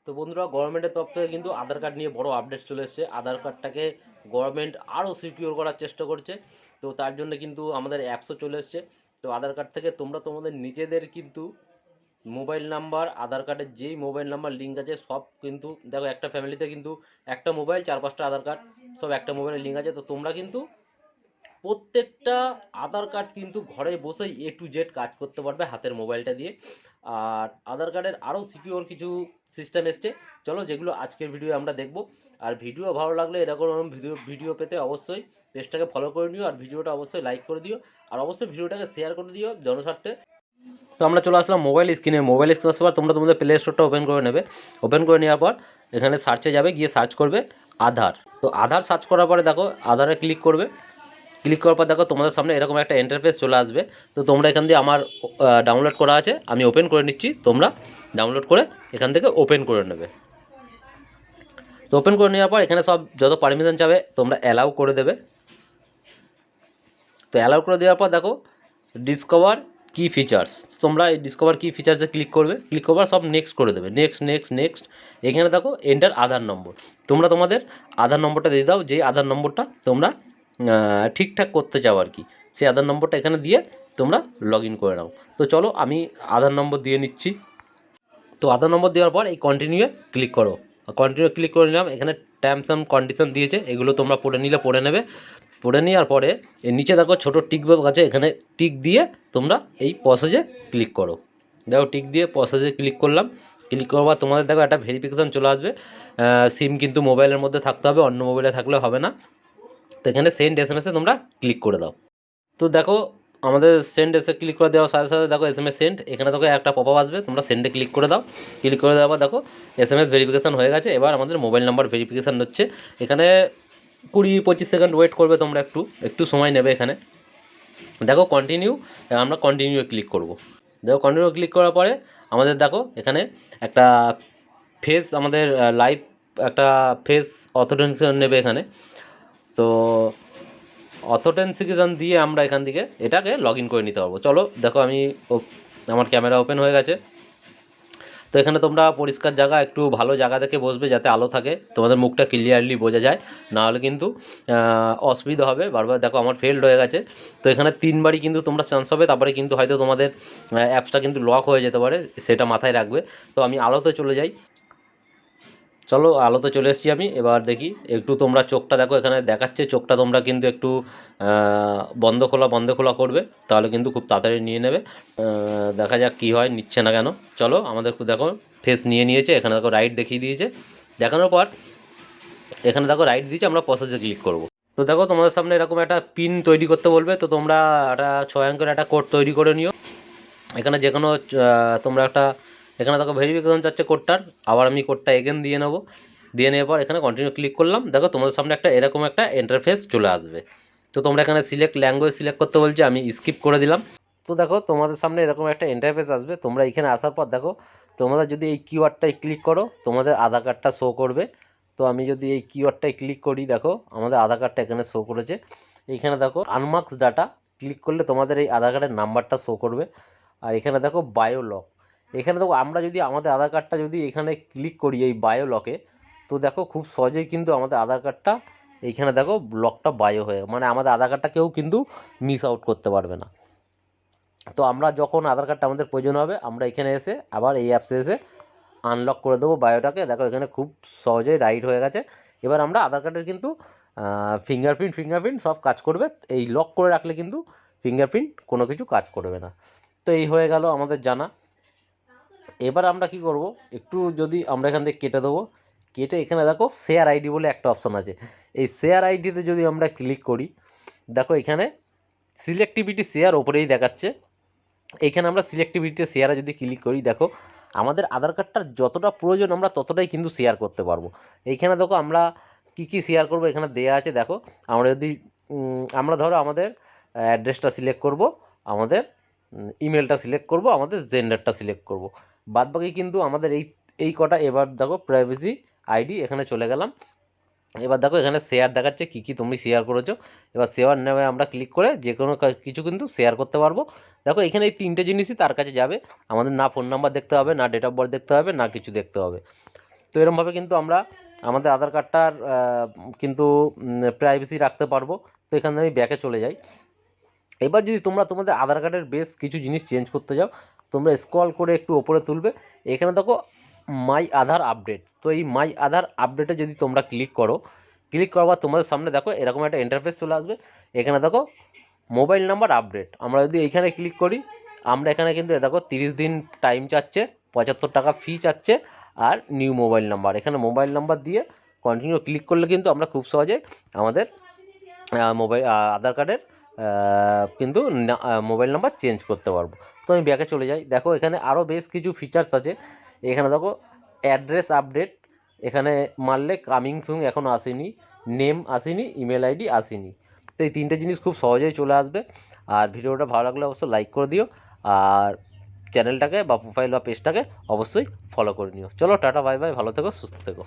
তো বন্ধুরা, গভর্নমেন্টের তরফ থেকে কিন্তু আধার কার্ড নিয়ে বড় আপডেট চলে এসেছে। আধার কার্ডটাকে গভর্নমেন্ট আরও সিকিউর করার চেষ্টা করছে। তো তার জন্য কিন্তু আমাদের অ্যাপসও চলে এসেছে। তো আধার কার্ড থেকে তোমরা তোমাদের নিজেদের কিন্তু মোবাইল নাম্বার, আধার কার্ডের যেই মোবাইল নাম্বার লিঙ্ক আছে সব কিন্তু দেখো, একটা ফ্যামিলিতে কিন্তু একটা মোবাইল, 4-5টা আধার কার্ড, সব একটা মোবাইলের লিঙ্ক আছে। তো তোমরা কিন্তু প্রত্যেকটা আধার কার্ড কিন্তু ঘরে বসেই A to Z কাজ করতে পারবে হাতের মোবাইলটা দিয়ে। আর আধার কার্ডের আরও সিকিউর কিছু সিস্টেম এসছে, চলো যেগুলো আজকের ভিডিও আমরা দেখব। আর ভিডিও ভালো লাগলে এরকম ভিডিও পেতে অবশ্যই পেজটাকে ফলো করে নিও, আর ভিডিওটা অবশ্যই লাইক করে দিও, আর অবশ্যই ভিডিওটাকে শেয়ার করে দিও জনস্বার্থে। তো আমরা চলে আসলাম মোবাইল স্ক্রিনে। মোবাইল স্ক্রিনে আসার পর তোমরা তোমাদের প্লে স্টোরটা ওপেন করে নেবে। ওপেন করে নেওয়ার পর এখানে সার্চে যাবে, গিয়ে সার্চ করবে আধার। তো আধার সার্চ করার পরে দেখো আধারে ক্লিক করবে। ক্লিক করার পর দেখো তোমাদের সামনে এরকম একটা ইন্টারফেস চলে আসবে। তো তোমরা এখান দিয়ে, আমার ডাউনলোড করা আছে, আমি ওপেন করে নিচ্ছি, তোমরা ডাউনলোড করে এখান থেকে ওপেন করে নেবে। তো ওপেন করে নেওয়ার পর এখানে সব যত পারমিশন চাবে তোমরা অ্যালাউ করে দেবে। তো অ্যালাউ করে দেওয়ার পর দেখো ডিসকভার কি ফিচার্স, তোমরা এই ডিসকভার কি ফিচার্সে ক্লিক করবে। ক্লিক করবার সব নেক্সট করে দেবে, নেক্সট নেক্সট নেক্সট। এখানে দেখো এন্টার আধার নম্বর, তোমরা তোমাদের আধার নম্বরটা দিয়ে দাও, যে আধার নম্বরটা তোমরা ঠিকঠাক করতে চাও আর কি, সেই আধার নম্বরটা এখানে দিয়ে তোমরা লগ ইন করে নাও। তো চলো আমি আধার নম্বর দিয়ে নিচ্ছি। তো আধার নম্বর দেওয়ার পর এই কন্টিনিউয়ে ক্লিক করো। কন্টিনিউ ক্লিক করে নিলাম। এখানে টার্মস অ্যান্ড কন্ডিশন দিয়েছে, এগুলো তোমরা পড়ে নিলে পড়ে নেবে। পড়ে নেওয়ার পরে এর নিচে দেখো ছোটো টিক বক্স আছে, এখানে টিক দিয়ে তোমরা এই প্রসেসে ক্লিক করো। দেখো টিক দিয়ে প্রসেসে ক্লিক করলাম। ক্লিক করার পর তোমাদের দেখো একটা ভেরিফিকেশান চলে আসবে। সিম কিন্তু মোবাইলের মধ্যে থাকতে হবে, অন্য মোবাইলে থাকলে হবে না। তো এখানে সেন্ড SMS-এ তোমরা ক্লিক করে দাও। তো দেখো আমাদের সেন্ড এসে ক্লিক করে দেওয়ার সাথে সাথে দেখো SMS সেন্ড, এখানে দেখো একটা পপআপ আসবে, তোমরা সেন্ডে ক্লিক করে দাও। ক্লিক করে দেওয়ার পর দেখো SMS ভেরিফিকেশান হয়ে গেছে। এবার আমাদের মোবাইল নাম্বার ভেরিফিকেশান হচ্ছে। এখানে 20-25 সেকেন্ড ওয়েট করবে তোমরা, একটু সময় নেবে এখানে। দেখো কন্টিনিউ, আমরা কন্টিনিউ ক্লিক করব। দেখো কন্টিনিউ ক্লিক করার পরে আমাদের দেখো এখানে একটা ফেস, আমাদের লাইভ একটা ফেস অথেন্টিকেশন নেবে এখানে। তো অথেন্টিকেশন দিয়ে আমরা এখান থেকে এটাকে লগ ইন করে নিতে পারবো। চলো দেখো আমি আমার ক্যামেরা ওপেন হয়ে গেছে। তো এখানে তোমরা পরিষ্কার জায়গা, একটু ভালো জায়গা দেখে বসবে যাতে আলো থাকে, তোমাদের মুখটা ক্লিয়ারলি বোঝা যায়, নাহলে কিন্তু অসুবিধা হবে। বারবার দেখো আমার ফেল্ড হয়ে গেছে। তো এখানে 3বারই কিন্তু তোমরা চান্স হবে, তারপরে কিন্তু হয়তো তোমাদের অ্যাপসটা কিন্তু লক হয়ে যেতে পারে, সেটা মাথায় রাখবে। তো আমি আলোতে চলে যাই। চলো আলোতে চলে এসেছি আমি। এবার দেখি একটু তোমরা চোখটা দেখো, এখানে দেখাচ্ছে চোখটা তোমরা কিন্তু একটু বন্ধ খোলা করবে, তাহলে কিন্তু খুব তাড়াতাড়ি নিয়ে নেবে। দেখা যাক কী হয়, নিচ্ছে না কেন। চলো আমাদের দেখো ফেস নিয়েছে, এখানে দেখো রাইট দেখিয়ে দিয়েছে। দেখানোর পর এখানে দেখো রাইট দিয়েছে, আমরা প্রসেসে ক্লিক করব। তো দেখো তোমাদের সামনে এরকম একটা পিন তৈরি করতে বলবে। তো তোমরা একটা 6 অঙ্কের একটা কোড তৈরি করে নিও। এখানে যে কোনো তোমরা একটা, এখানে দেখো ভেরিফিকেশন চাচ্ছে কোডটার, আবার আমি কোডটা এগেন দিয়ে নেবো। দিয়ে নেওয়ার পর এখানে কন্টিনিউ ক্লিক করলাম। দেখো তোমাদের সামনে একটা এরকম একটা ইন্টারফেস চলে আসবে। তো তোমরা এখানে ল্যাঙ্গুয়েজ সিলেক্ট করতে বলছে, আমি স্কিপ করে দিলাম। তো দেখো তোমাদের সামনে এরকম একটা ইন্টারফেস আসবে। তোমরা এখানে আসার পর দেখো তোমরা যদি এই কিওয়ার্ডটায় ক্লিক করো তোমাদের আধার কার্ডটা শো করবে। তো আমি যদি এই কিওয়ার্ডটায় ক্লিক করি, দেখো আমাদের আধার কার্ডটা এখানে শো করেছে। এইখানে দেখো আনমার্কস ডাটা ক্লিক করলে তোমাদের এই আধার কার্ডের নাম্বারটা শো করবে। আর এখানে দেখো বায়ো লক, এখানে দেখো আমরা যদি আমাদের আধার কার্ডটা যদি এখানে ক্লিক করি এই বায়ো লকে, তো দেখো খুব সহজেই কিন্তু আমাদের আধার কার্ডটা এইখানে দেখো লকটা বায়ো হয়ে, মানে আমাদের আধার কার্ডটা কেউ কিন্তু মিস আউট করতে পারবে না। তো আমরা যখন আধার কার্ডটা আমাদের প্রয়োজন হবে, আমরা এখানে এসে আবার এই অ্যাপসে এসে আনলক করে দেবো বায়োটাকে। দেখো এখানে খুব সহজেই রাইট হয়ে গেছে। এবার আমরা আধার কার্ডের কিন্তু ফিঙ্গারপ্রিন্ট সব কাজ করবে। এই লক করে রাখলে কিন্তু ফিঙ্গারপ্রিন্ট কোনো কিছু কাজ করবে না। তো এই হয়ে গেল আমাদের জানা। এবার আমরা কি করব, একটু যদি আমরা এখান থেকে কেটে দেবো, কেটে এখানে দেখো শেয়ার আইডি বলে একটা অপশান আছে। এই শেয়ার আইডিতে যদি আমরা ক্লিক করি, দেখো এখানে সিলেক্টিভিটি শেয়ার ওপরেই দেখাচ্ছে। এইখানে আমরা সিলেক্টিভিটি শেয়ারে যদি ক্লিক করি, দেখো আমাদের আধার কার্ডটার যতটা প্রয়োজন আমরা ততটাই কিন্তু শেয়ার করতে পারবো। এইখানে দেখো আমরা কি শেয়ার করব এখানে দেয়া আছে। দেখো আমরা যদি আমরা ধরো আমাদের অ্যাড্রেসটা সিলেক্ট করব, আমাদের ইমেলটা সিলেক্ট করব, আমাদের জেন্ডারটা সিলেক্ট করব, বাদবাকি কিন্তু আমাদের এই কটা। এবার দেখো প্রাইভেসি আইডি এখানে চলে গেলাম। এবার দেখো এখানে শেয়ার দেখাচ্ছে কী তুমি শেয়ার করেছো। এবার শেয়ার নেমে আমরা ক্লিক করে যে কোনো কিছু কিন্তু শেয়ার করতে পারবো। দেখো এখানে এই 3টে জিনিসই তার কাছে যাবে, আমাদের না ফোন নাম্বার দেখতে হবে, না ডেট অফ বার্থ দেখতে হবে, না কিছু দেখতে হবে। তো এরমভাবে কিন্তু আমরা আমাদের আধার কার্ডটার কিন্তু প্রাইভেসি রাখতে পারবো। তো এখানে আমি ব্যাকে চলে যাই। এবার যদি তোমরা তোমাদের আধার কার্ডের বেশ কিছু জিনিস চেঞ্জ করতে যাও, তোমরা স্ক্রল করে একটু ওপরে তুলবে, এখানে দেখো মাই আধার আপডেট। তো এই মাই আধার আপডেটে যদি তোমরা ক্লিক করবার তোমাদের সামনে দেখো এরকম একটা ইন্টারফেস চলে আসবে। এখানে দেখো মোবাইল নাম্বার আপডেট, আমরা যদি এইখানে ক্লিক করি, আমরা এখানে কিন্তু দেখো 30 দিন টাইম চাচ্ছে, 75 টাকা ফি চাচ্ছে, আর নিউ মোবাইল নাম্বার, এখানে মোবাইল নাম্বার দিয়ে কন্টিনিউ ক্লিক করলে কিন্তু আমরা খুব সহজে আমাদের আধার কার্ডের কিন্তু মোবাইল নাম্বার চেঞ্জ করতে পারবো। তো আমি ব্যাকে চলে যাই। দেখো এখানে আরও বেশ কিছু ফিচার্স আছে। এখানে দেখো অ্যাড্রেস আপডেট, এখানে মারলে কামিং সুন এখনও আসেনি, নেম আসেনি, ইমেল আইডি আসেনি। তো এই তিনটে জিনিস খুব সহজেই চলে আসবে। আর ভিডিওটা ভালো লাগলে অবশ্যই লাইক করে দিও, আর চ্যানেলটাকে বা প্রোফাইল বা পেজটাকে অবশ্যই ফলো করে নিও। চলো টাটা, বাই বাই, ভালো থেকো, সুস্থ থেকো।